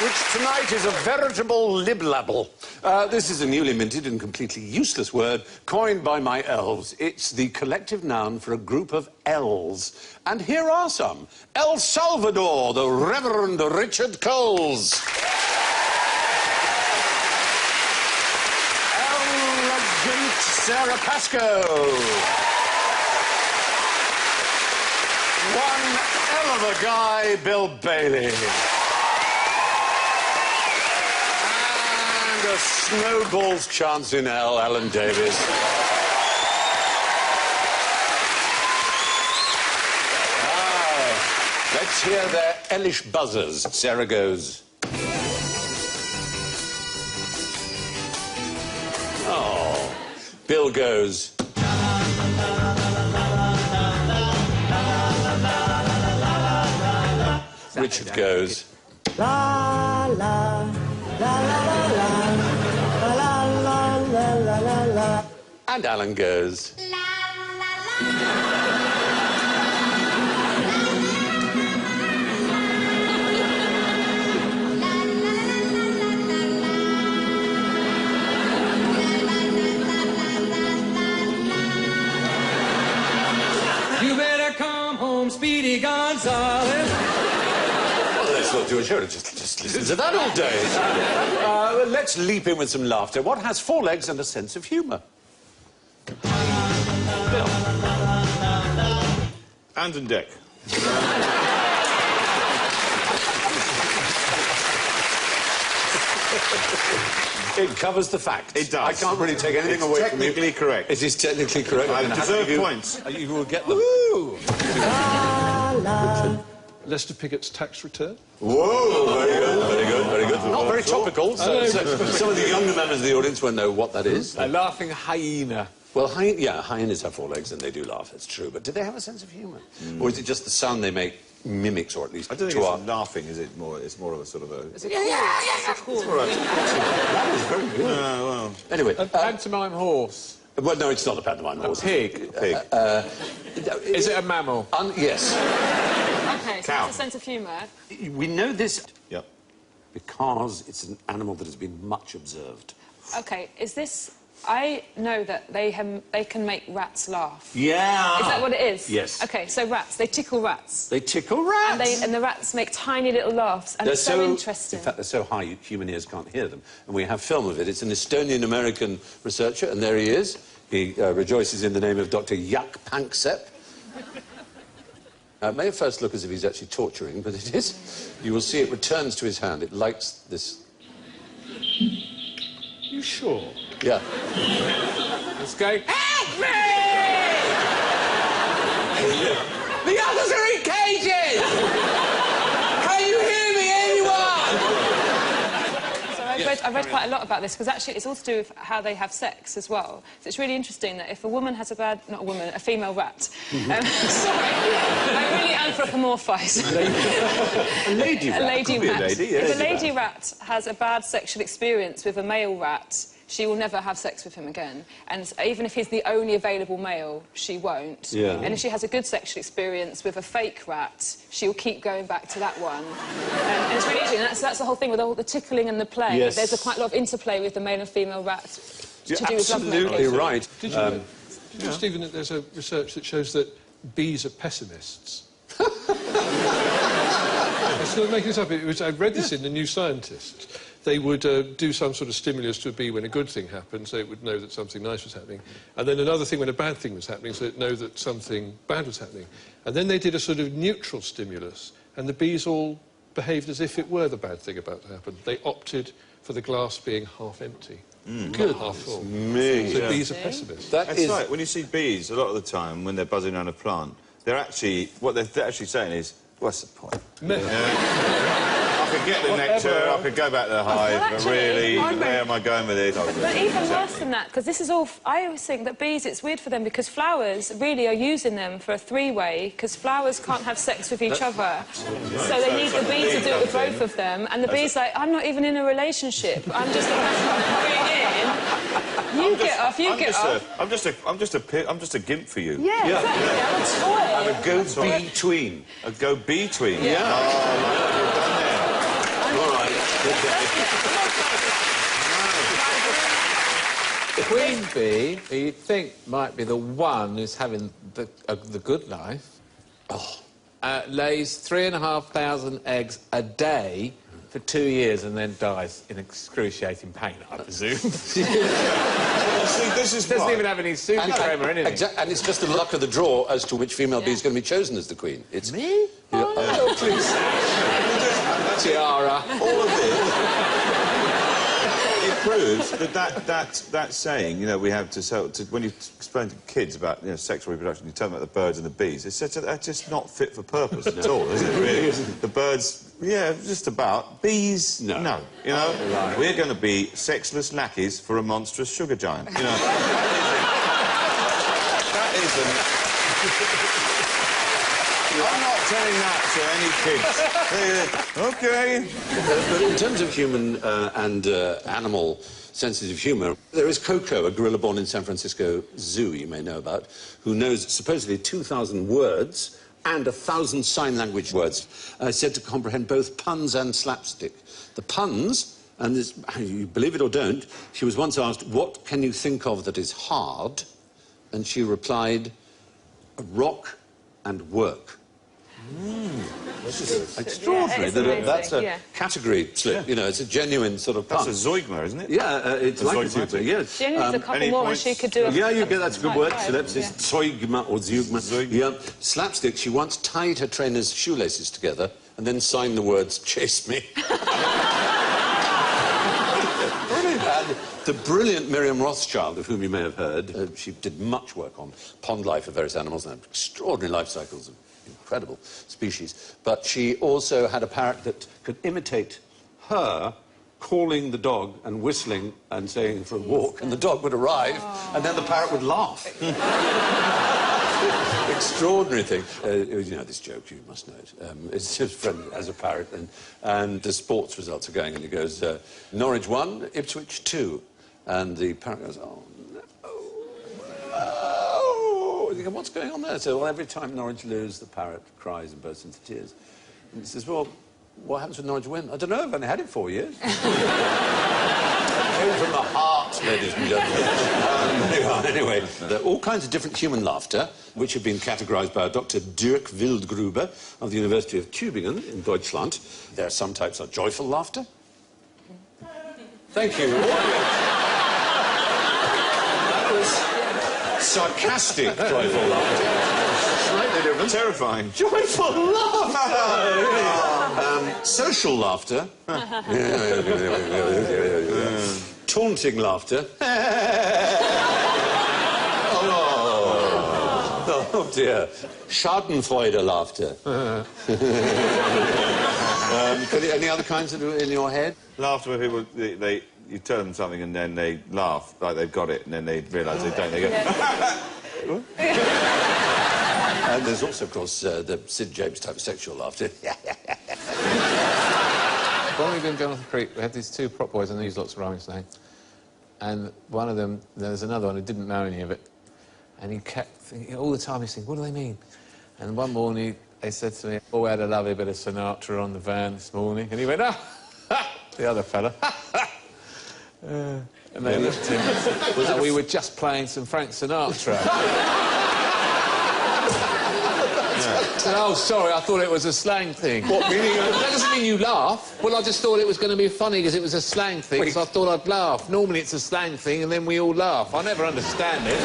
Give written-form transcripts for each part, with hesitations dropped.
which tonight is a veritable liblabble. This is a newly minted and completely useless word coined by my elves. It's the collective noun for a group of L's. And here are some. El Salvador, the Reverend Richard Coles. Elegant Sarah Pascoe. One hell of a guy, Bill Bailey. And a snowball's chance in hell, Alan Davies. Let's hear their ellish buzzers. Sarah goes. Oh. Bill goes. Richard goes. La la la la la la la la la la la. And Alan goes. La la la. You better come home, Speedy Gonzales. Let's not do a show. Just listen to that all day. Let's leap in with some laughter. What has 4 legs and a sense of humour? Bill. Hand and Dick. It covers the facts. It does. I can't really take anything away from you. It's technically correct. It is technically correct. I deserve points. You will get them. Woo! Lester Piggott's tax return. Whoa! Very good, very good, very good. Not very topical. So some of the younger members of the audience won't know what that is. A laughing hyena. Well, hyenas have 4 legs and they do laugh, it's true. But do they have a sense of humour? Or is it just the sound they make mimics, or at least... I don't think it's laughing, is it? More, it's more of a sort of a... It's a call. All right. That was very good. Well... Anyway... A pantomime horse. Well, no, it's not a pantomime horse. A pig. Pig. Is it a mammal? Yes. OK, so that's a sense of humour. We know this... Yep. Because it's an animal that has been much observed. OK, is this... I know that they can make rats laugh. Yeah. Is that what it is? Yes. OK, so rats, they tickle rats. They tickle rats. And the rats make tiny little laughs, and it's so interesting. In fact, they're so high, human ears can't hear them. And we have film of it. It's an Estonian-American researcher, and there he is. He rejoices in the name of Dr. Yak Panksepp. It may at first look as if he's actually torturing, but it is. You will see it returns to his hand. It lights this... You sure? Yeah. Let's go. Help me! The others are in cages! Can you hear me, anyone? So I've read quite a lot about this, because actually it's all to do with how they have sex as well. So it's really interesting that if a woman has a female rat... sorry, I really anthropomorphise. A lady rat. A lady rat. If a lady rat. rat has a bad sexual experience with a male rat, she will never have sex with him again. And even if he's the only available male, she won't. Yeah. And if she has a good sexual experience with a fake rat, she'll keep going back to that one. And it's really interesting. That's the whole thing with all the tickling and the play. Yes. There's quite a lot of interplay with the male and female rat to do with lovemaking. Absolutely right. Did you know, Stephen, that there's a research that shows that bees are pessimists? I'm still making this up. I read this in The New Scientist. They would do some sort of stimulus to a bee when a good thing happened, so it would know that something nice was happening, and then another thing when a bad thing was happening, so it would know that something bad was happening. And then they did a sort of neutral stimulus, and the bees all behaved as if it were the bad thing about to happen. They opted for the glass being half empty. Good. Half full. Me. So bees are pessimists. That's right. When you see bees, a lot of the time, when they're buzzing around a plant, they're actually... What they're actually saying is, what's the point? I could get the nectar, I could go back to the hive, Well, but really, where am I going with this? But even worse than that, because this is all... I always think that bees, it's weird for them, because flowers really are using them for a three-way, because flowers can't have sex with each other. So they need the bee to do it with both of them, and the bee's like, I'm not even in a relationship, I'm just in. You get off, you get off. I'm just a gimp for you. Yeah, exactly, I'm a toy. I'm a go-between. A go-between? Yeah. Oh, you've done there. All right. Queen bee, who you'd think might be the one who's having the good life, lays 3,500 eggs a day for 2 years and then dies in excruciating pain, I presume. See, this is Doesn't even have any supercreme or anything. And it's just the luck of the draw as to which female bee is going to be chosen as the queen. It's Me? Oh, please. Tiara. all of this. It proves that saying, you know, we have to when you explain to kids about, you know, sexual reproduction, you tell them about the birds and the bees. It's such that's just not fit for purpose at all, is it? Really? The birds, yeah, just about. Bees, no. You know, we're going to be sexless lackeys for a monstrous sugar giant. You know, that isn't. I'm not telling that to any kids. OK. But in terms of human and animal senses of humour, there is Coco, a gorilla born in San Francisco Zoo, you may know about, who knows supposedly 2,000 words and 1,000 sign language words, said to comprehend both puns and slapstick. The puns, and this, you believe it or don't, she was once asked, what can you think of that is hard? And she replied, a rock and work. This is extraordinary. Yeah, that's a category slip. You know, it's a genuine sort of pun. That's a zeugma, isn't it? Yeah, it's like a zeugma, yes. She only needs a couple more and she could do a... Yeah, you get that's a good word. Slips is Yeah. zeugma or zeugma. Yeah. Slapstick, she once tied her trainer's shoelaces together and then signed the words, chase me. And the brilliant Miriam Rothschild, of whom you may have heard, she did much work on pond life of various animals and extraordinary life cycles of incredible species. But she also had a parrot that could imitate her calling the dog and whistling and saying for a walk, and the dog would arrive, and then the parrot would laugh. Extraordinary thing. You know this joke, you must know it. It's his friend as a parrot, and the sports results are going, and he goes, Norwich 1, Ipswich 2. And the parrot goes, oh, no. Oh. You go, what's going on there? So, well, every time Norwich lose, the parrot cries and bursts into tears. And he says, well, what happens when Norwich win? I don't know, I've only had it 4 years. It came from the heart, ladies and gentlemen. Anyway, there are all kinds of different human laughter, which have been categorised by Dr. Dirk Wildgruber of the University of Tübingen in Deutschland. There are some types of joyful laughter. Thank you. That was sarcastic joyful laughter. Slightly different. Terrifying. Joyful laughter! Social laughter. Taunting laughter. Oh dear. Schadenfreude laughter. Any other kinds in your head? Laughter where people, you tell them something and then they laugh, like they've got it, and then they realise they don't. They go... And there's also, of course, the Sid James type of sexual laughter. When we've been down the creek, we had these two prop boys, and these lots of rhyming saying, and one of them, there's another one who didn't know any of it, and he kept thinking, all the time he's thinking, what do they mean? And one morning, they said to me, oh, we had a lovely bit of Sinatra on the van this morning, and he went, ah, the other fella, and they looked at him, and we were just playing some Frank Sinatra. Said, oh, sorry, I thought it was a slang thing. What, meaning? That doesn't mean you laugh. Well, I just thought it was going to be funny because it was a slang thing, so I thought I'd laugh. Normally it's a slang thing, and then we all laugh. I never understand it.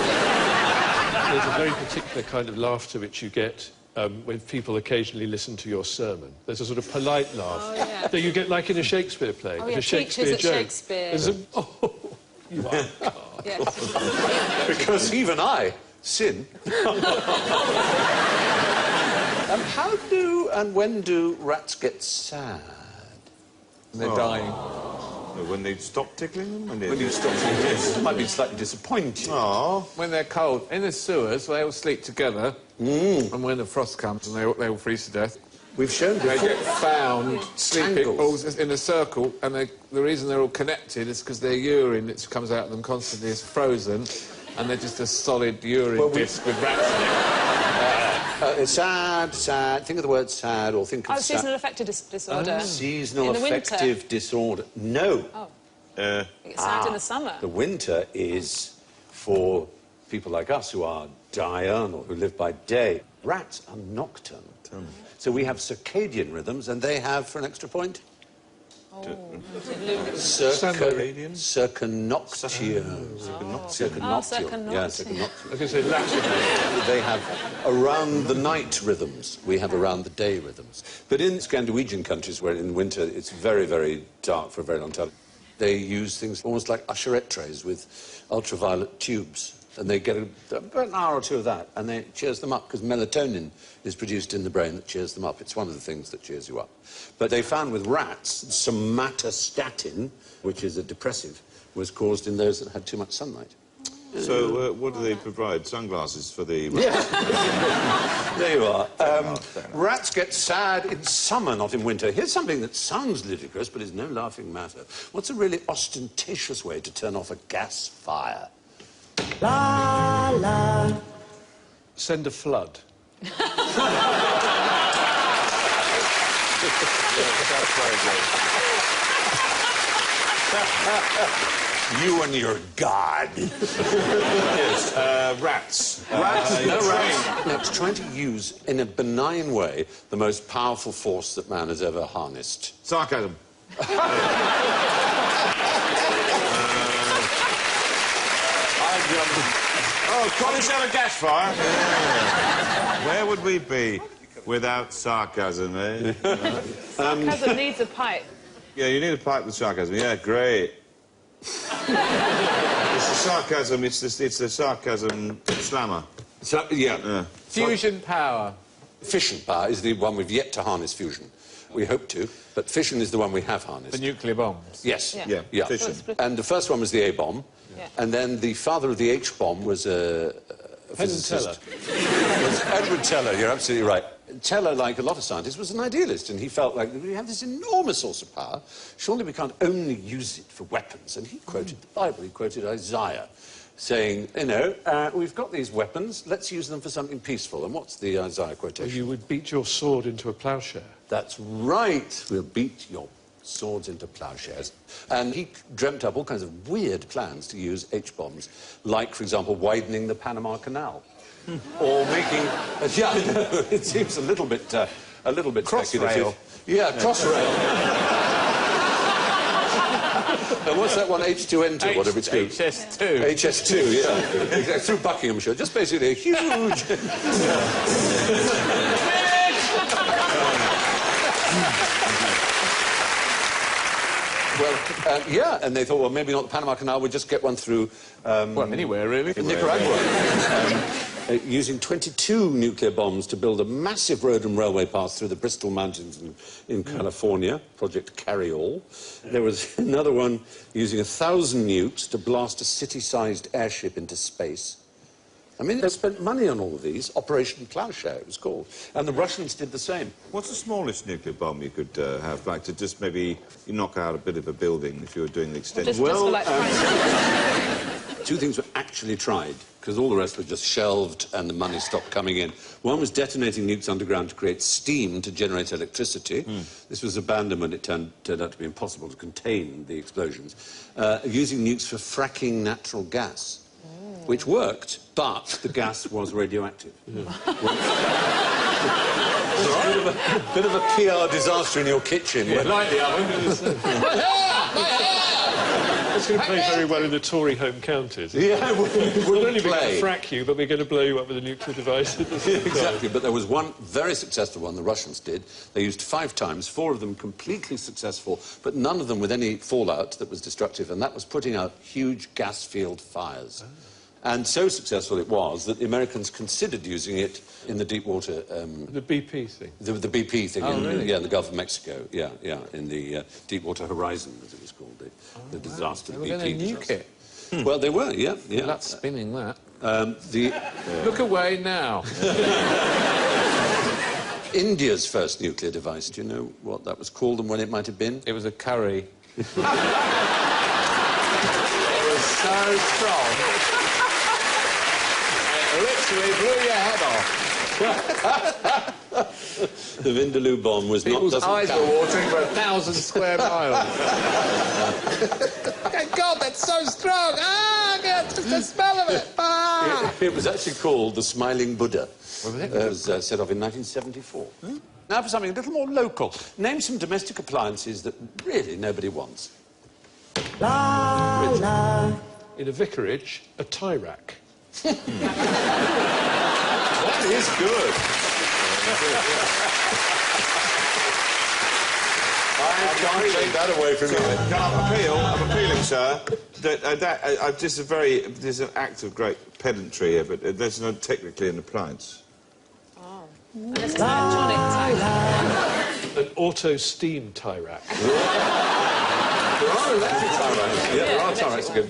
There's a very particular kind of laughter which you get when people occasionally listen to your sermon. There's a sort of polite laugh that you get like in a Shakespeare play. Oh, yeah, a Shakespeare teachers joke. at Shakespeare. There's a, oh, you are. Yes. Because even I sin. How do and when do rats get sad? They're dying. When they stop tickling them? When you stop it might be slightly disappointing. Oh. When they're cold. In the sewers, they all sleep together, and when the frost comes, and they all freeze to death, We've shown they before. get found sleeping all Tangles. in a circle, and the reason they're all connected is because their urine that comes out of them constantly is frozen, and they're just a solid urine disc with rats in it. Sad. Think of the word sad, or think of... seasonal affective disorder. Seasonal in the affective winter. disorder. No. Oh. You get sad in the summer. The winter is for people like us who are diurnal, who live by day. Rats are nocturnal. So we have circadian rhythms, and they have, for an extra point... Circadian? Circunoctial. Circunoctial. Yeah, circunoctial. I was going to say latin. They have around-the-night rhythms. We have around-the-day rhythms. But in Scandinavian countries, where in winter it's very, very dark for a very long time, they use things almost like usherette trays with ultraviolet tubes. And they get about an hour or two of that, and it cheers them up, because melatonin is produced in the brain that cheers them up. It's one of the things that cheers you up. But they found with rats, somatostatin, which is a depressive, was caused in those that had too much sunlight. So, what do they provide? Sunglasses for the rats? Yeah. There you are. Rats get sad in summer, not in winter. Here's something that sounds ludicrous, but is no laughing matter. What's a really ostentatious way to turn off a gas fire? La la. Send a flood. You and your God. Yes, rats. Rats, no rats. Now, it's trying to use, in a benign way, the most powerful force that man has ever harnessed. Sarcasm. Can't you have a gas fire? Yeah. Where would we be without sarcasm, eh? Sarcasm needs a pipe. Yeah, you need a pipe with sarcasm. Yeah, great. It's the sarcasm. It's the sarcasm slammer. So, yeah. Fusion power. Fission power is the one we've yet to harness fusion. We hope to, but fission is the one we have harnessed. The nuclear bombs. Yes. Yeah, fission. And the first one was the A-bomb. Yeah. And then the father of the H-bomb was a physicist. Was Edward Teller, you're absolutely right. Teller, like a lot of scientists, was an idealist, and he felt like we have this enormous source of power. Surely we can't only use it for weapons. And he quoted the Bible, he quoted Isaiah, saying, you know, we've got these weapons, let's use them for something peaceful. And what's the Isaiah quotation? You would beat your sword into a ploughshare. That's right. We'll beat your swords into ploughshares. And he dreamt up all kinds of weird plans to use H-bombs, like, for example, widening the Panama Canal. Or making... yeah, I know, it seems a little bit Crossrail. Yeah, crossrail. And what's that one? H2N2, whatever it's called. HS2. HS2, yeah. Exactly, through Buckinghamshire. Just basically a huge... Well, yeah, and they thought, well, maybe not the Panama Canal, we'd just get one through... well, anywhere, really. Nicaragua. Using 22 nuclear bombs to build a massive road and railway path through the Bristol Mountains in California, Project Carryall. There was another one using 1,000 nukes to blast a city-sized airship into space. I mean, they spent money on all of these. Operation Ploughshare, it was called. And the Russians did the same. What's the smallest nuclear bomb you could have, like to just maybe knock out a bit of a building if you were doing the extension? Just for, like, two things were actually tried, because all the rest were just shelved and the money stopped coming in. One was detonating nukes underground to create steam to generate electricity. This was abandoned when it turned out to be impossible to contain the explosions. Using nukes for fracking natural gas. Which worked, but the gas was radioactive. Bit of a PR disaster in your kitchen. Yeah, like the oven. It's going to play very well in the Tory home counties. Yeah, We're not only going play. to frack you, but we're going to blow you up with a nuclear device. Exactly, but there was one very successful one the Russians did. They used 5 times, 4 of them completely successful, but none of them with any fallout that was destructive, and that was putting out huge gas field fires. And so successful it was that the Americans considered using it in the deep water... the BP thing? The BP thing, really? in the Gulf of Mexico, yeah, in the Deepwater Horizon, as it was called, the disaster, the We're BP going to nuke disaster. it. Well, they were, yeah. Well, that's spinning, that. The... Look away now. India's first nuclear device, do you know what that was called and when it might have been? It was a curry. It was so strong. literally blew your head off. The Vindaloo bomb was People's not... eyes were watering for 1,000 square miles. Oh, God, that's so strong! Ah, God, just the smell of it! Ah. It was actually called the Smiling Buddha. Was it? It was set off in 1974. Now for something a little more local. Name some domestic appliances that really nobody wants. La la. In a vicarage, a tie rack. That is good. I can't take that away from you. I'm appealing, sir. There's an act of great pedantry here, but there's not technically an appliance. There's an electronic tie rack. An auto steam tie rack. There are electric tie racks. Yeah, there are tie racks that go...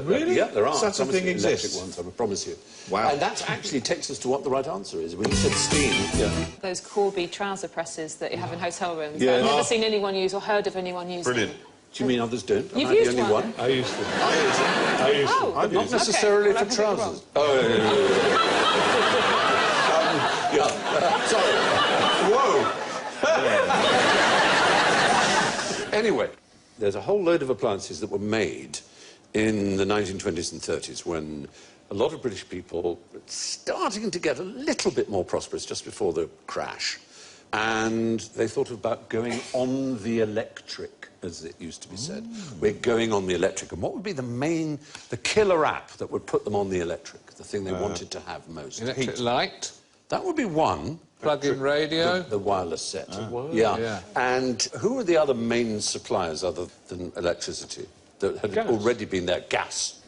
Really? Yeah, there are. Such a thing electric exists? ones, I promise you. Wow. And that actually takes us to what the right answer is. When you said steam... Yeah. Those Corby trouser presses that you have in hotel rooms. Yeah. I've never seen anyone use or heard of anyone using. Brilliant. Do you mean others don't? You've Am I the used only one? one? I used them. I use it. Oh, Not necessarily Okay, well, for I could be wrong. trousers. Oh, yeah. Sorry. Whoa! Anyway, there's a whole load of appliances that were made in the 1920s and 30s when a lot of British people were starting to get a little bit more prosperous just before the crash. And they thought about going on the electric, as it used to be said. We're going on the electric. And what would be the killer app that would put them on the electric, the thing they wanted to have most? Electric light, That would be one. plug-in radio. The wireless set. Yeah. And who are the other main suppliers other than electricity that had Gas. already been there? Gas.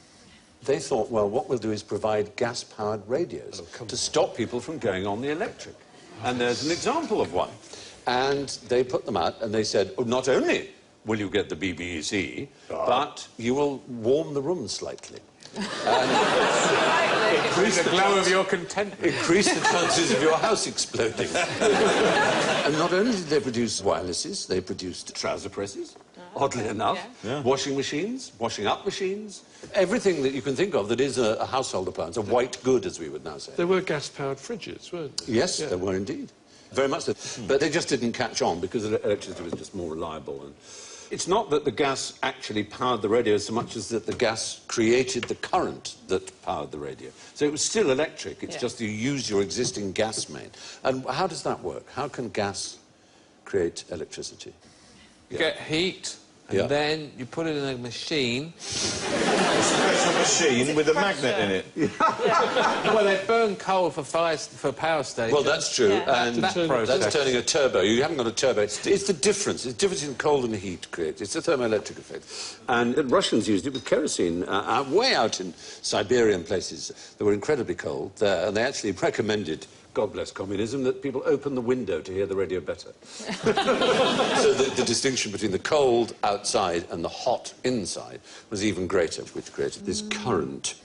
They thought, well, what we'll do is provide gas-powered radios to stop people from going on the electric. And there's an example of one. And they put them out and they said, oh, not only will you get the BBC, but you will warm the room slightly. Increase the glow of your contentment. Increase the chances of your house exploding. And not only did they produce wirelesses, they produced trouser presses, oddly enough, washing machines, washing up machines, everything that you can think of that is a household appliance, a white good, as we would now say. There were gas-powered fridges, weren't there? Yes, there were indeed. Very much so. But they just didn't catch on because electricity was just more reliable. And it's not that the gas actually powered the radio so much as that the gas created the current that powered the radio. So it was still electric, it's just you use your existing gas main. And how does that work? How can gas create electricity? You get heat, and then you put it in a machine. A special machine with a magnet in it. Well, they burn coal for power stations. Well, that's true. Yeah. And That process. that's turning a turbo. You haven't got a turbo. It's the difference. It's the difference in cold and heat creates. It's a thermoelectric effect. And the Russians used it with kerosene way out in Siberian places that were incredibly cold there. And they actually recommended, God bless communism, that people open the window to hear the radio better. So the distinction between the cold outside and the hot inside was even greater, which created this current.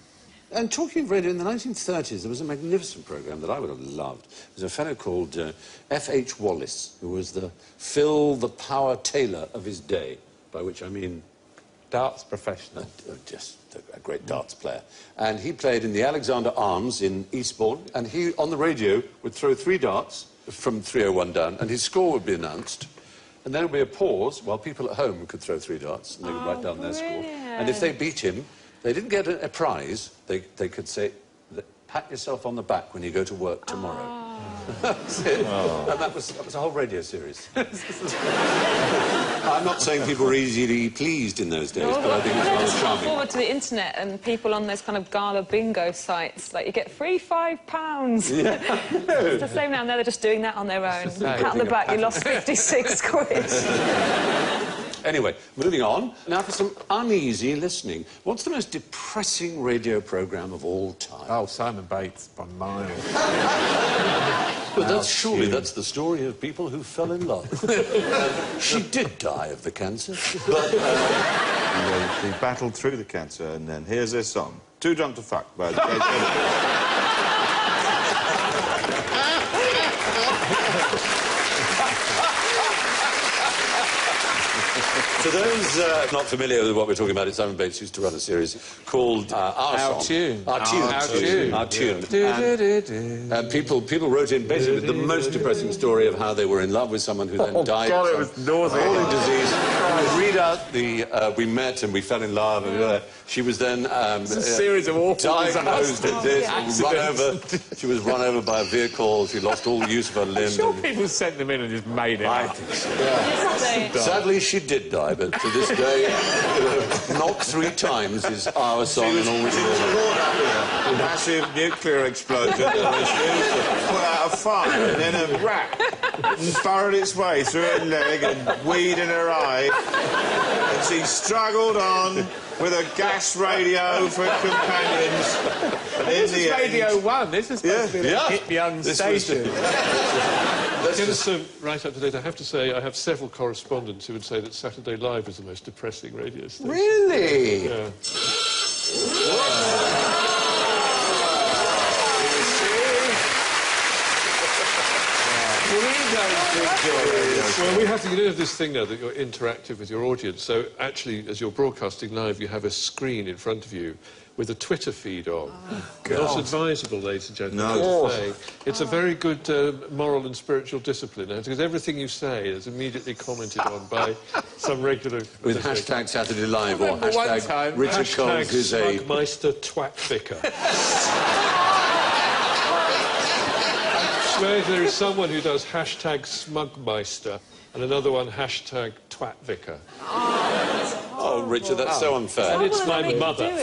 And talking of radio, in the 1930s, there was a magnificent programme that I would have loved. There was a fellow called F.H. Wallace, who was the Phil the Power Taylor of his day, by which I mean Darts professional. just a great darts player. And he played in the Alexander Arms in Eastbourne, and he, on the radio, would throw 3 darts from 301 down, and his score would be announced. And then there would be a pause while people at home could throw 3 darts, and they would write down their score. And if they beat him, they didn't get a prize. They could say, pat yourself on the back when you go to work tomorrow. That's it. And that was a whole radio series. I'm not saying people were easily pleased in those days, but I think it was rather Just look charming. forward to the internet and people on those kind of gala bingo sites. Like, you get free £5. It's the same now, and they're just doing that on their own. Pat on the back, you lost 56 quid. Anyway, moving on. Now for some uneasy listening. What's the most depressing radio programme of all time? Oh, Simon Bates, by miles. But surely that's the story of people who fell in love. She did die of the cancer, but... They battled through the cancer, and then here's their song, Too Drunk to Fuck, by the For those not familiar with what we're talking about, it's Simon Bates used to run a series called Our Tune. Our Tune. Our Tune. And people wrote in basically with the most depressing story of how they were in love with someone who then died. God, it was nauseating. Disease. Read out the... we met and we fell in love. And, she was then... a series of awful diagnosed with this, run over. She was run over by a vehicle. She lost all use of her limb. Sure, people sent them in and just made it I up. think so. Yeah. Sadly, she did die, but to this day, Knock 3 Times is our song and all we do. Caught up in a massive nuclear explosion that was used to put out a fire, and then a rat burrowed its way through her leg and weed in her eye, and she struggled on with a gas radio for companions. This is Radio 1. This is supposed to be a hip young station. Get us right up to date. I have to say, I have several correspondents who would say that Saturday Live is the most depressing radio station. Really? Yeah. Well, we have to get rid of this thing now that you're interactive with your audience. So, actually, as you're broadcasting live, you have a screen in front of you with a Twitter feed on. Not advisable, ladies and gentlemen. No. It's a very good moral and spiritual discipline, because everything you say is immediately commented on by some regular... With hashtag Saturday Live or hashtag Richard Coles is a... Smugmeister Twat Vicar. I swear there is someone who does hashtag Smugmeister and another one hashtag Twat Vicar. Oh, Richard, that's so unfair. And it's my mother. I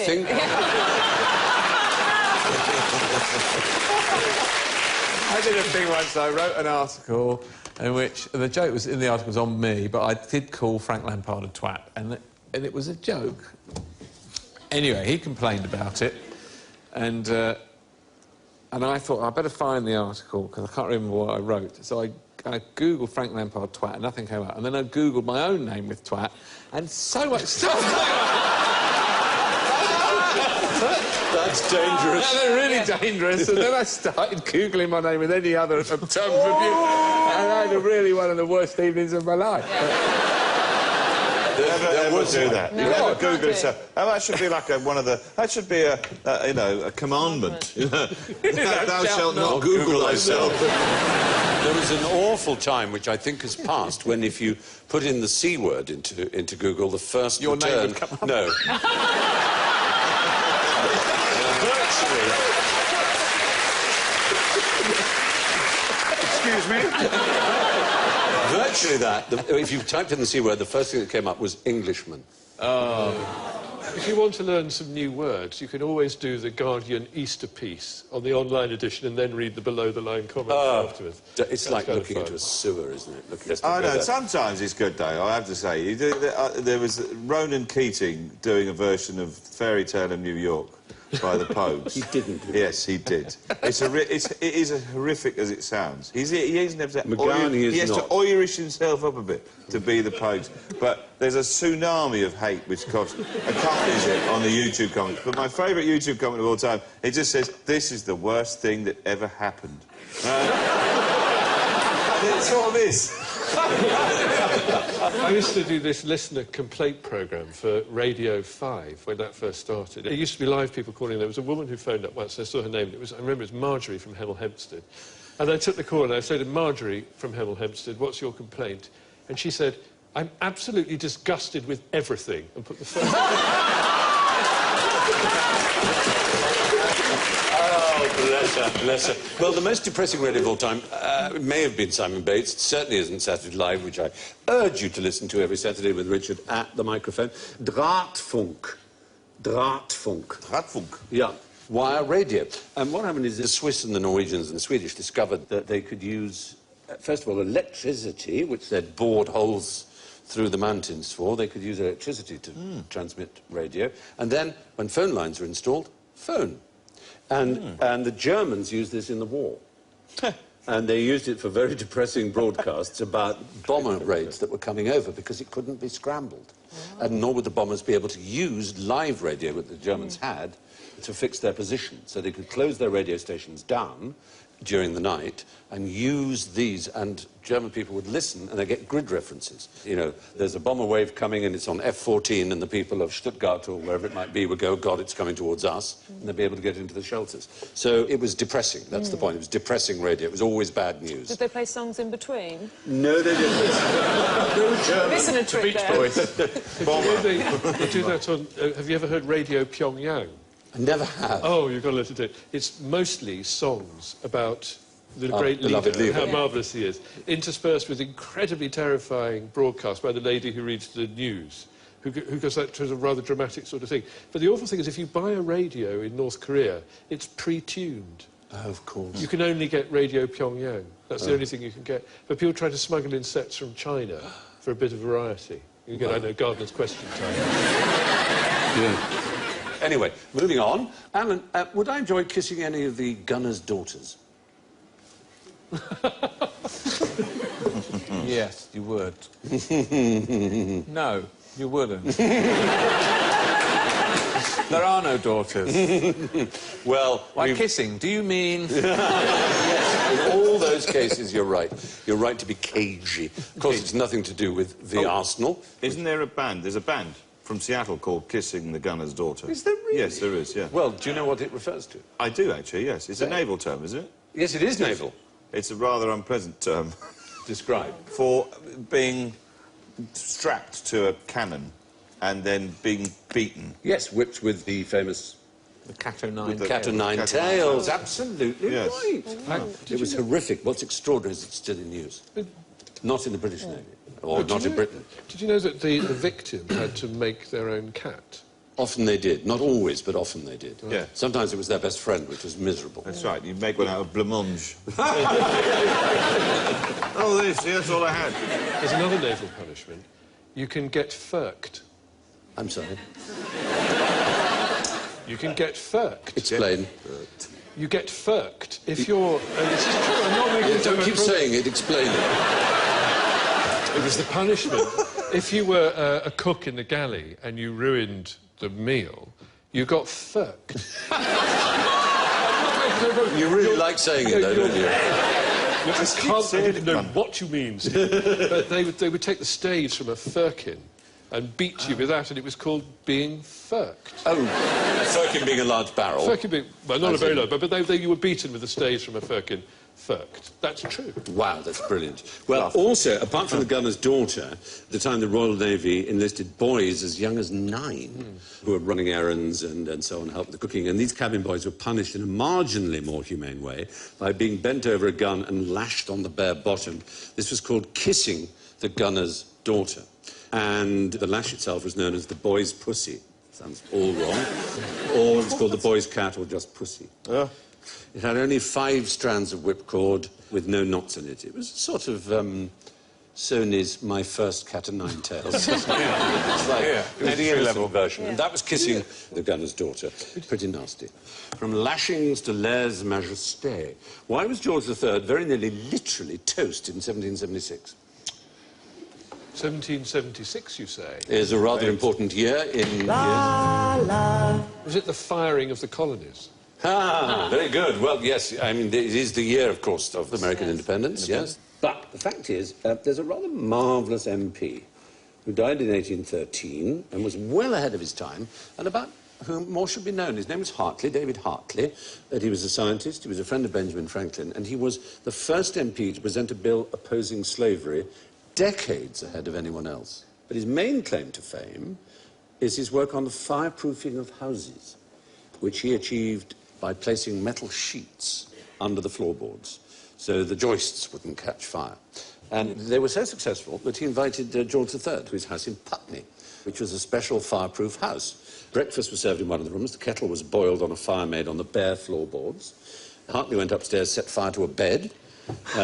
did a thing once. I wrote an article in which the joke was in the article was on me, but I did call Frank Lampard a twat, and it was a joke. Anyway, he complained about it, and I thought I better find the article because I can't remember what I wrote. So I googled Frank Lampard twat, and nothing came up. And then I googled my own name with twat, and so much stuff. That's dangerous. Yeah, they're really dangerous. And then I started googling my name with any other term of abuse, and I had really one of the worst evenings of my life. Never do that. You never Google yourself. That should be like one of the... That should be a commandment. Thou shalt not Google thyself. There was an awful time, which I think has passed, when if you put in the C word into Google, the first Your return... name would come up. No. Virtually. Excuse me? Virtually that. If you typed in the C word, the first thing that came up was Englishman. If you want to learn some new words, you can always do the Guardian Easter piece on the online edition and then read the below-the-line comments afterwards. It's That's like kind of looking fun. into a sewer, isn't it? Oh, no, sometimes it's good, though, I have to say. There was Ronan Keating doing a version of Fairy Tale in New York by the Pogues. He didn't. Yes, he did. It is as horrific as it sounds. He has to Irish himself up a bit to be the Pogues. But there's a tsunami of hate which accompanies it on the YouTube comments. But my favourite YouTube comment of all time, it just says, "This is the worst thing that ever happened." And it sort of is. I used to do this listener complaint programme for Radio 5 when that first started. It used to be live people calling. There was a woman who phoned up once, I saw her name, I remember it was Marjorie from Hemel Hempstead. And I took the call and I said to Marjorie from Hemel Hempstead, "What's your complaint?" And she said, "I'm absolutely disgusted with everything," and put the phone... Oh, bless her, bless her. Well, the most depressing radio of all time may have been Simon Bates. It certainly isn't Saturday Live, which I urge you to listen to every Saturday with Richard at the microphone. Drahtfunk. Yeah, wire radio. And what happened is the Swiss and the Norwegians and the Swedish discovered that they could use, first of all, electricity, which they'd bored holes through the mountains for. They could use electricity to transmit radio. And then, when phone lines were installed, phone. And the Germans used this in the war. And they used it for very depressing broadcasts about bomber raids that were coming over because it couldn't be scrambled. And nor would the bombers be able to use live radio that the Germans had to fix their position, so they could close their radio stations down during the night and use these, and German people would listen and they get grid references. You know, there's a bomber wave coming and it's on F14, and the people of Stuttgart or wherever it might be would go, God, it's coming towards us, and they'd be able to get into the shelters. So it was depressing, that's the point. It was depressing radio. It was always bad news. Did they play songs in between? No, they didn't. Missing a trick there. They do that on... have you ever heard Radio Pyongyang? I never have. Oh, you've got to listen to it. It's mostly songs about the great beloved leader, leader. and how marvellous he is, interspersed with incredibly terrifying broadcasts by the lady who reads the news, who goes that to a rather dramatic sort of thing. But the awful thing is, if you buy a radio in North Korea, it's pre-tuned. Oh, of course. You can only get Radio Pyongyang. That's the only thing you can get. But people try to smuggle in sets from China for a bit of variety. You get, I know, Gardner's Question Time. Yeah. Anyway, moving on. Alan, would I enjoy kissing any of the gunner's daughters? Yes, you would. No, you wouldn't. There are no daughters. Well... By kissing, do you mean... Yes, in all those cases, you're right. You're right to be cagey. Of course, it's nothing to do with the Arsenal. Isn't there a band? There's a band from Seattle called Kissing the Gunner's Daughter. Is there really? Yes, there is, yeah. Well, do you know what it refers to? I do, actually, yes. It's a naval term, is it? Yes, it is naval. It's a rather unpleasant term. Describe. For being strapped to a cannon and then being beaten. Yes, whipped with the famous... The cat o' nine Cat o' tails. nine tails, absolutely Yes. right. It was horrific. What's extraordinary is it's still in use. Not in the British Navy, or not in Britain. Did you know that the victims had to make their own cat? Often they did. Not always, but often they did. Yeah. Sometimes it was their best friend, which was miserable. That's right, you make one out of blancmange. Oh, this, yeah, that's all I had. There's another naval punishment. You can get furked. I'm sorry. You can get furked. Explain. You get furked if you're... this is true, I'm not making... Don't keep saying it, explain it. It was the punishment. If you were a cook in the galley and you ruined the meal, you got furked. You really like saying it, though, don't you? I don't know what you mean, Steve. But they would take the staves from a firkin and beat you with that, and it was called being furked. Oh, firkin being a large barrel. Firkin being... Well, not a very large, but you were beaten with the staves from a firkin. Furked. That's true. Wow, that's brilliant. Well, also, apart from the gunner's daughter, at the time the Royal Navy enlisted boys as young as 9 who were running errands and so on, helping the cooking. And these cabin boys were punished in a marginally more humane way by being bent over a gun and lashed on the bare bottom. This was called kissing the gunner's daughter. And the lash itself was known as the boy's pussy. Sounds all wrong. Or it's called the boy's cat or just pussy. It had only 5 strands of whipcord with no knots in it. It was sort of Sony's My First Cat o' Nine Tails. It was the entry-level version. And that was kissing the gunner's daughter. Pretty nasty. From lashings to lèse majesté. Why was George III very nearly literally toast in 1776? 1776, you say? Is a rather important year in... Was it the firing of the colonies? Ah, very good. Well, yes, I mean, it is the year, of course, of American independence, yes. But the fact is, there's a rather marvellous MP who died in 1813 and was well ahead of his time, and about whom more should be known. His name was Hartley, David Hartley, and he was a scientist, he was a friend of Benjamin Franklin, and he was the first MP to present a bill opposing slavery decades ahead of anyone else. But his main claim to fame is his work on the fireproofing of houses, which he achieved by placing metal sheets under the floorboards so the joists wouldn't catch fire. And they were so successful that he invited George III to his house in Putney, which was a special fireproof house. Breakfast was served in one of the rooms, the kettle was boiled on a fire made on the bare floorboards. Hartley went upstairs, set fire to a bed,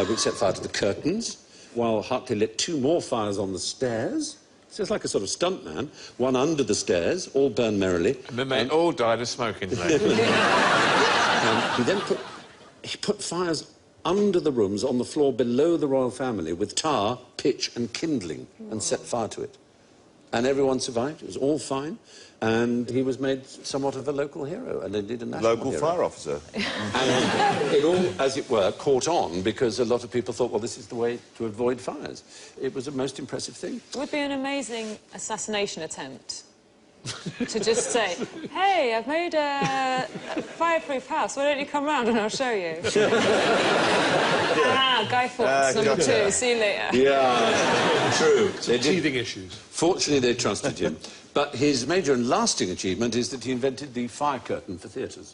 which set fire to the curtains, while Hartley lit 2 more fires on the stairs. So it's like a sort of stuntman. One under the stairs, all burned merrily. And then they all died of smoking. He then put fires under the rooms on the floor below the royal family with tar, pitch and kindling and set fire to it. And everyone survived. It was all fine. and he was made somewhat of a local hero, and indeed a national Local hero. fire officer. And it all, as it were, caught on because a lot of people thought, well, this is the way to avoid fires. It was a most impressive thing. It would be an amazing assassination attempt. To just say, hey, I've made a fireproof house, why don't you come round and I'll show you? Ah, Guy Fawkes, number two, see you later. Yeah, true. Teething issues. Fortunately, they trusted him. But his major and lasting achievement is that he invented the fire curtain for theatres.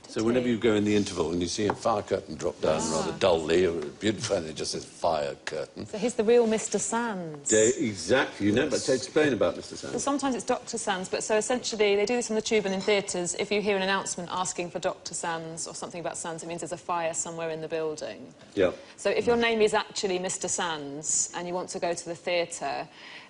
So whenever you go in the interval and you see a fire curtain drop down rather dully or beautifully, and it just says fire curtain. So he's the real Mr. Sands. Exactly. You know, but to explain about Mr. Sands. Well, sometimes it's Dr. Sands, but so essentially they do this on the tube and in theatres. If you hear an announcement asking for Dr. Sands or something about Sands, it means there's a fire somewhere in the building. Yeah. So if your name is actually Mr. Sands and you want to go to the theatre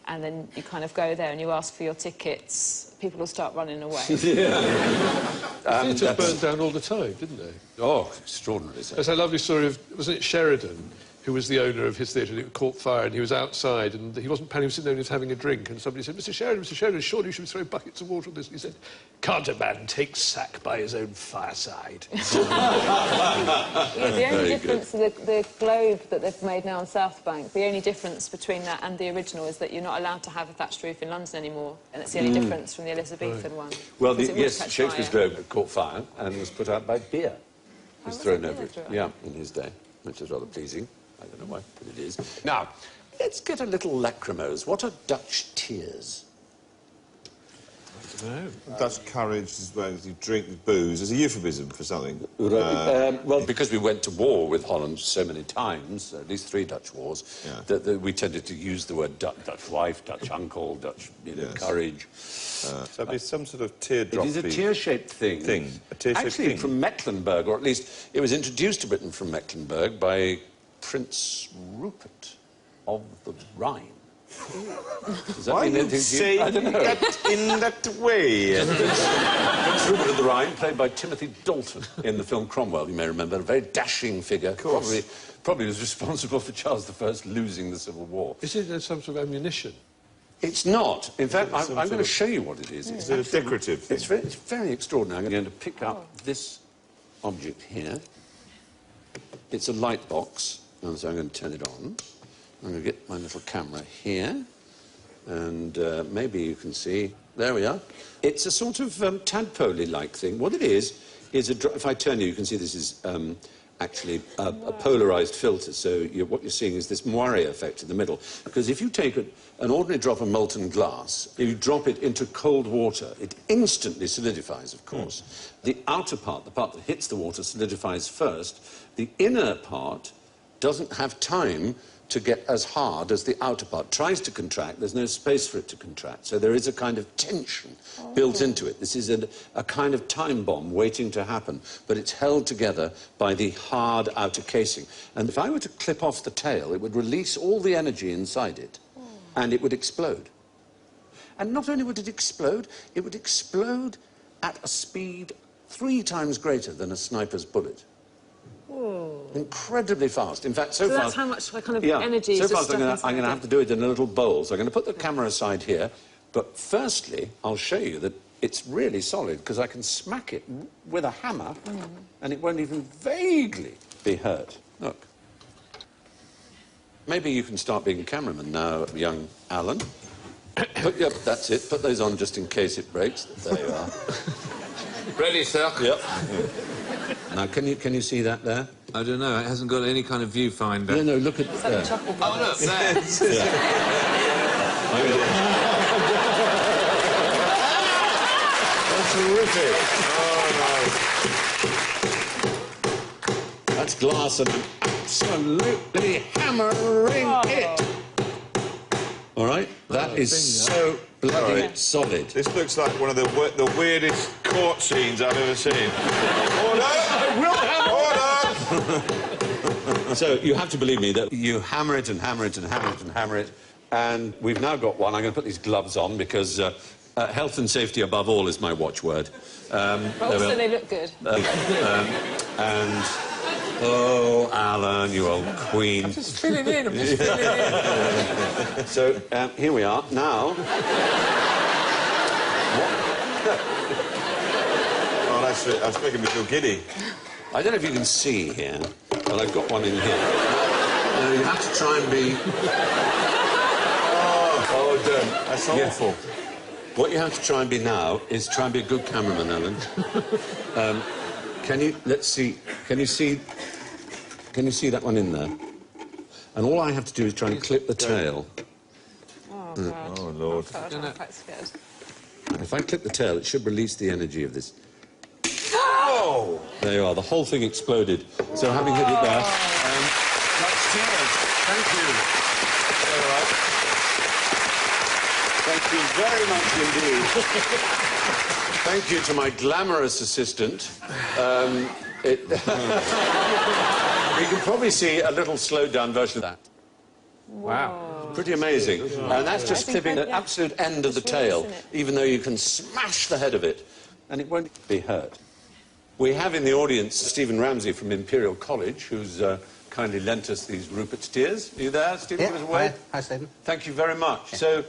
and then you kind of go there and you ask for your tickets, people will start running away. Theatres burned down all the time, didn't they? Oh, extraordinary. There's that lovely story of, wasn't it Sheridan, who was the owner of his theatre, and it caught fire, and he was outside, and he wasn't planning, he was sitting there and he was having a drink, and somebody said, Mr. Sheridan, surely you should throw buckets of water on this. And he said, can't a man take sack by his own fireside? Yeah, the only difference, the globe that they've made now on South Bank, the only difference between that and the original is that you're not allowed to have a thatched roof in London anymore, and it's the only difference from the Elizabethan one. Well, Because it would yes, catch Shakespeare's fire. globe caught fire and was put out by beer. It was thrown over it. Yeah, in his day, which is rather pleasing. I don't know why, but it is. Now, let's get a little lachrymose. What are Dutch tears? No. Dutch courage is where you drink booze. Is a euphemism for something. Well, because we went to war with Holland so many times, at least 3 Dutch wars, that we tended to use the word Dutch wife, Dutch uncle, Dutch courage. So it's some sort of teardrop. It is a tear-shaped thing. A tear-shaped Actually, thing. from Mecklenburg, or at least it was introduced to Britain from Mecklenburg by Prince Rupert of the Rhine. Does that Why mean you anything to say you? I don't know. that in that way? Prince Rupert of the Rhine, played by Timothy Dalton in the film Cromwell, you may remember. A very dashing figure. Probably was responsible for Charles I losing the Civil War. Is it some sort of ammunition? It's not. In fact, I'm going to show you what it is. Is it a decorative thing? It's very extraordinary. I'm going to pick up this object here. It's a light box, and so I'm going to turn it on. I'm going to get my little camera here, and maybe you can see. There we are. It's a sort of tadpole-like thing. What it is if I turn you can see this is actually a polarised filter. So what you're seeing is this moire effect in the middle. Because if you take an ordinary drop of molten glass, if you drop it into cold water, it instantly solidifies, of course. The outer part, the part that hits the water, solidifies first. The inner part doesn't have time to get as hard as the outer part. Tries to contract, there's no space for it to contract. So there is a kind of tension built into it. This is a kind of time bomb waiting to happen, but it's held together by the hard outer casing. And if I were to clip off the tail, it would release all the energy inside it, and it would explode. And not only would it explode at a speed 3 times greater than a sniper's bullet. Whoa. Incredibly fast. In fact, so fast... that's how much kind of energy so is fast just I'm going to have to do it in a little bowl. So I'm going to put the camera aside here. But firstly, I'll show you that it's really solid, because I can smack it with a hammer, and it won't even vaguely be hurt. Look. Maybe you can start being a cameraman now, young Alan. Yep, that's it. Put those on just in case it breaks. There you are. Ready, sir? Yep. Now, can you see that there? I don't know, it hasn't got any kind of viewfinder. No, look at there. Oh, look, there. That's terrific. Oh, That's glass and absolutely hammering hit. All right? That is so bloody solid. This looks like one of the weirdest court scenes I've ever seen. Order! So you have to believe me that you hammer it and hammer it and hammer it and hammer it, and we've now got one. I'm going to put these gloves on because health and safety above all is my watchword. But also they look good. And... Oh, Alan, you old queen. I'm just filling in, So, here we are. Now, what Oh, that's making me feel giddy. I don't know if you can see here, but I've got one in here. Now, you have to try and be... Oh, don't. That's awful. What you have to try and be now is try and be a good cameraman, Alan. Let's see, can you see that one in there? And all I have to do is try and clip the tail. Oh, God. Oh, Lord. God, I'm quite scared. If I clip the tail, it should release the energy of this. Oh! There you are, the whole thing exploded. So having hit it there, that's cheers. Thank you. All right. Thank you very much indeed. Thank you to my glamorous assistant. You can probably see a little slowed-down version of that. Wow. Pretty amazing. And that's just clipping the absolute end of the tail, even though you can smash the head of it, and it won't be hurt. We have in the audience Stephen Ramsey from Imperial College, who's kindly lent us these Rupert steers. Are you there, Stephen? Yeah, Give us a wave. hi, Stephen. Thank you very much. So,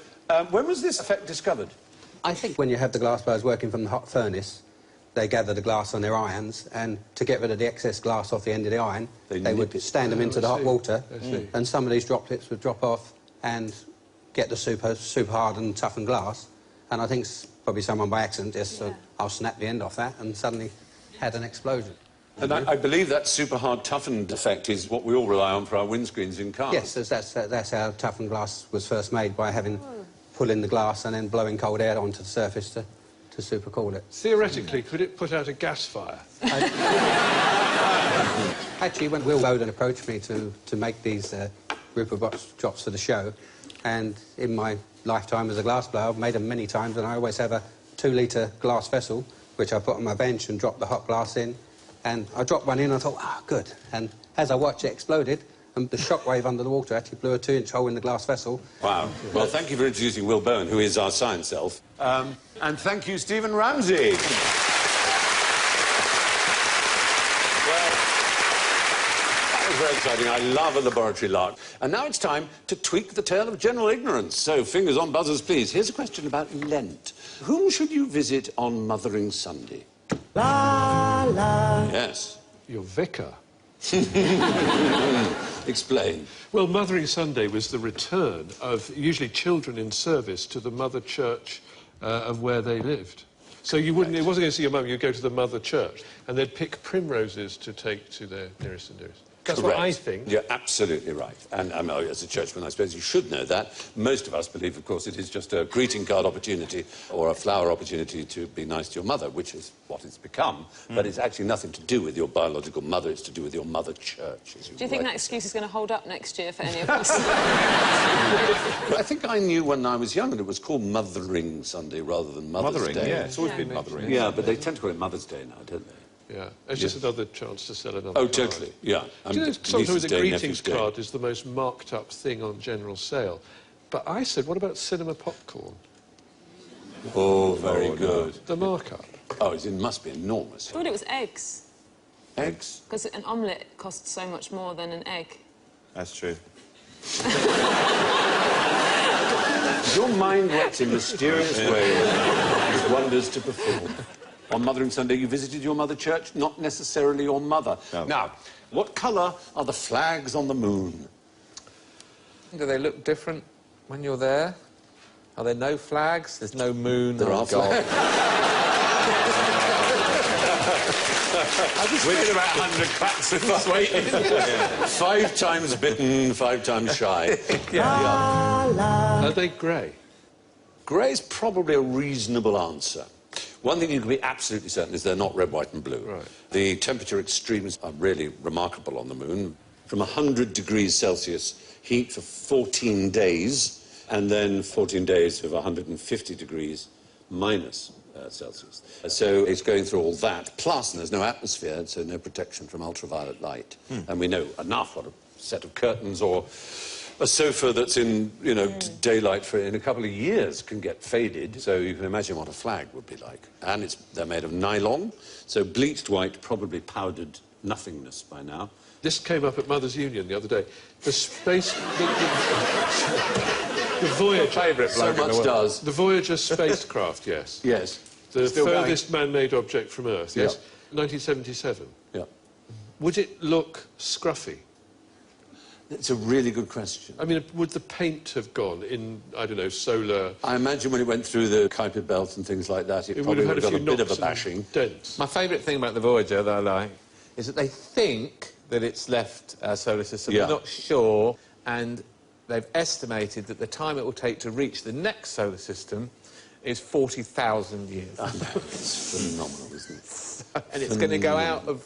when was this effect discovered? I think when you have the glass blowers working from the hot furnace, they gather the glass on their irons, and to get rid of the excess glass off the end of the iron, they would stand them into the hot water, and some of these droplets would drop off and get the super hard and toughened glass. And I think probably someone by accident just, I'll snap the end off that, and suddenly had an explosion. And I believe that super hard toughened effect is what we all rely on for our windscreens in cars. Yes, that's how toughened glass was first made, by pulling the glass and then blowing cold air onto the surface to super cool it. Theoretically, could it put out a gas fire? Actually, when Will Bowden approached me to make these Rupert drops for the show, and in my lifetime as a glass blower, I've made them many times, and I always have a 2-litre glass vessel, which I put on my bench and drop the hot glass in, and I dropped one in and I thought, good. And as I watched it exploded, and the shockwave under the water actually blew a 2-inch hole in the glass vessel. Wow. Well, thank you for introducing Will Bowen, who is our science elf. And thank you, Stephen Ramsey. Well, that was very exciting. I love a laboratory lark. And now it's time to tweak the tale of general ignorance. So, fingers on buzzers, please. Here's a question about Lent. Whom should you visit on Mothering Sunday? La la. Yes. Your vicar. Explain. Well, Mothering Sunday was the return of usually children in service to the mother church of where they lived. So you wouldn't, it wasn't going to see your mum, you'd go to the mother church, and they'd pick primroses to take to their nearest and dearest. That's Correct. what I think. You're absolutely right. And as a churchman, I suppose you should know that. Most of us believe, of course, it is just a greeting card opportunity or a flower opportunity to be nice to your mother, which is what it's become. But it's actually nothing to do with your biological mother. It's to do with your mother church. Do you think that excuse is going to hold up next year for any of us? I think I knew when I was young that it was called Mothering Sunday rather than Mother's Day. Yeah, it's always been mothering. Yeah, but they tend to call it Mother's Day now, don't they? Yeah, it's just another chance to sell another card. Totally, yeah. Do you know, sometimes Niece's a Day, greetings Nephew's Day. card is the most marked up thing on general sale. But I said, what about cinema popcorn? Oh, very good. The markup. Oh, it must be enormous. I thought it was eggs. Eggs? Because an omelette costs so much more than an egg. That's true. Your mind works in mysterious ways with wonders to perform. On Mothering Sunday, you visited your mother church, not necessarily your mother. No. Now, what colour are the flags on the moon? Do they look different when you're there? Are there no flags? There's no moon? There are flags. I just made about 100 cracks in this waiting. 5 times bitten, 5 times shy. Are they grey? Grey's probably a reasonable answer. One thing you can be absolutely certain is they're not red, white and blue. Right. The temperature extremes are really remarkable on the moon. From 100 degrees Celsius heat for 14 days, and then 14 days of 150 degrees minus Celsius. So it's going through all that. Plus, there's no atmosphere, so no protection from ultraviolet light. And we know enough what a set of curtains or a sofa that's in, daylight for in a couple of years can get faded, so you can imagine what a flag would be like. And they're made of nylon, so bleached white, probably powdered nothingness by now. This came up at Mother's Union the other day. The space... the Voyager... Favourite So much does. The Voyager spacecraft, yes. Yes. The Still going. furthest man-made object from Earth, yes? Yeah. 1977. Yeah. Would it look scruffy? It's a really good question. I mean, would the paint have gone in, I don't know, solar... I imagine when it went through the Kuiper belt and things like that, it It would probably have would had have a got few a bit of a knocks and bashing. dents. My favourite thing about the Voyager that I like is that they think that it's left our solar system. Yeah. They're not sure, and they've estimated that the time it will take to reach the next solar system is 40,000 years. It's phenomenal, isn't it? And it's going to go out of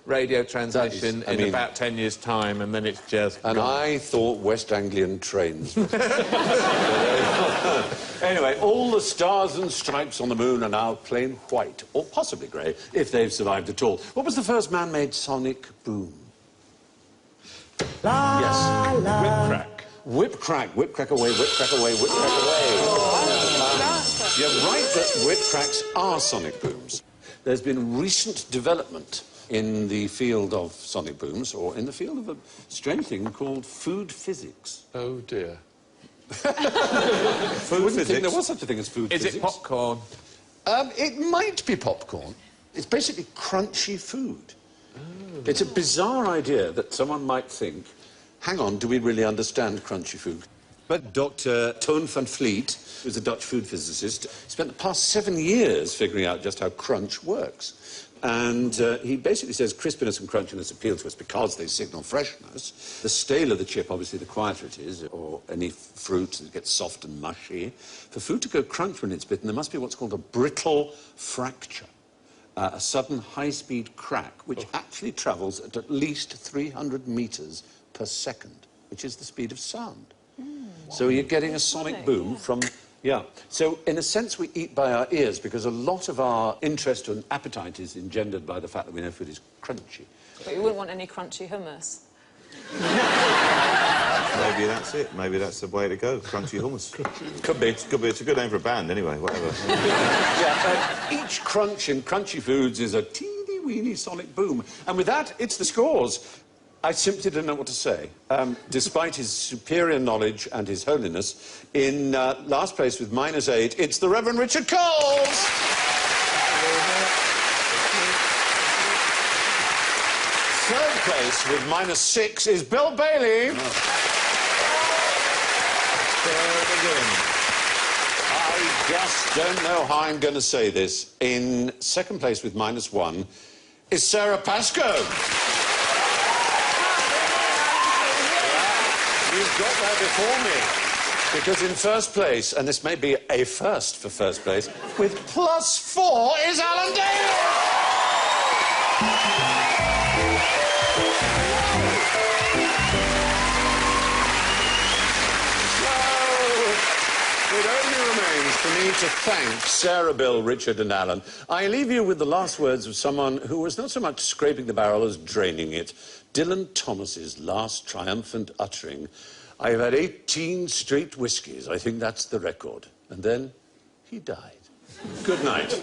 radio transmission I in mean- about 10 years' time, and then it's just And gone. I thought West Anglian trains. Anyway, all the stars and stripes on the moon are now plain white, or possibly grey, if they've survived at all. What was the first man-made sonic boom? Yes. Whip crack. Whip crack, whip crack away, whip crack away, whip crack away. You're right that whip cracks are sonic booms. There's been recent development in the field of sonic booms, or in the field of a strange thing called food physics. Oh, dear. Food Wouldn't think physics. there was such a thing as food Is physics. it popcorn? It might be popcorn. It's basically crunchy food. It's a bizarre idea that someone might think, hang on, do we really understand crunchy food? But Dr. Toon van Vliet, who's a Dutch food physicist, spent the past 7 years figuring out just how crunch works. And he basically says crispiness and crunchiness appeal to us because they signal freshness. The staler the chip, obviously, the quieter it is, or any fruit that gets soft and mushy. For food to go crunch when it's bitten, there must be what's called a brittle fracture. A sudden high-speed crack, which actually travels at least 300 metres per second, which is the speed of sound. So you're getting a sonic boom from... Yeah. So, in a sense, we eat by our ears because a lot of our interest and appetite is engendered by the fact that we know food is crunchy. But you wouldn't want any crunchy hummus. Maybe that's it. Maybe that's the way to go. Crunchy hummus. Could be. Could be. It's a good name for a band, anyway. Whatever. Yeah, each crunch in crunchy foods is a teeny-weeny sonic boom. And with that, it's the scores. I simply don't know what to say. Despite his superior knowledge and his holiness, in last place with -8, it's the Reverend Richard Coles! Third place with -6 is Bill Bailey. I just don't know how I'm going to say this. In second place with -1 is Sarah Pascoe. You've got that before me. Because in first place, and this may be a first for first place, with +4 is Alan Davis! So, it only remains for me to thank Sarah, Bill, Richard and Alan. I leave you with the last words of someone who was not so much scraping the barrel as draining it. Dylan Thomas's last triumphant uttering, "I've had 18 straight whiskies. I think that's the record." And then he died. Good night.